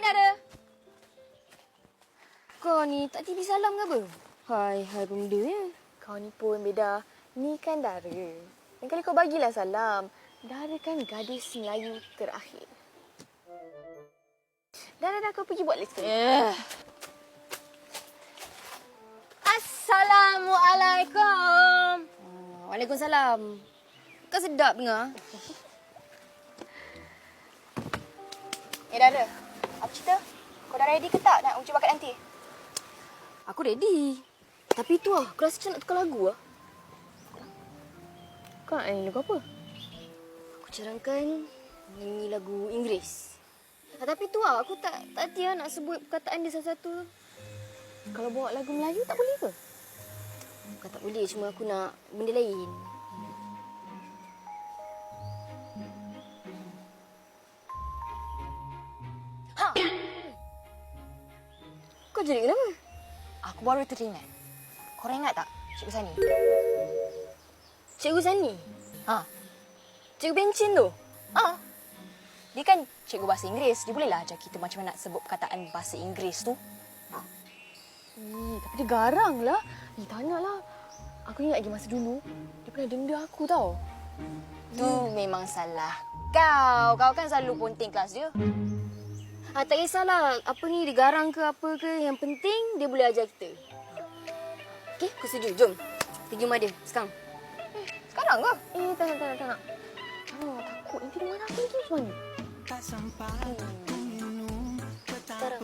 Dara. Kau ni tak tiba salam ke apa? Hai benda ya. Kau ni pun beda. Ni kan Dara. Lain kali kau bagilah salam. Dara kan gadis Melayu terakhir. Dah, kau pergi buat list. Assalamualaikum. Waalaikumsalam. Kau sedap dengar. Dara. Apa cerita? Kau dah ready ke tak nak uji bakat nanti? Aku ready. Tapi tu aku rasa macam nak tukar lagu lah. Kau nak nyanyi lagu apa? Aku cadangkan nyanyi lagu Inggeris. Tapi tu aku tak hati nak sebut perkataan dia satu-satu. Kalau bawa lagu Melayu tak boleh ke? Bukan tak boleh, cuma aku nak benda lain. Ha! Kau jadi kenapa? Aku baru teringat. Korang ingat tak Cikgu Sani? Cikgu Sani? Ha? Cikgu bencin tu? Ha? Dia kan cikgu bahasa Inggeris. Dia bolehlah ajar kita macam mana nak sebut perkataan bahasa Inggeris tu. Tapi dia garang lah. Tanyalah. Aku ingat lagi masa dulu, dia pernah denda aku tau. Tu memang salah kau. Kau kan selalu ponting kelas dia. Tak kisahlah apa ni, dia garang ke apa ke. Yang penting dia boleh ajar kita. Okey, aku setuju. Jom. Kita pergi rumah dia sekarang. Sekarang ke? Tak nak. Oh, takut nanti dia marah aku lagi macam mana? Sekarang.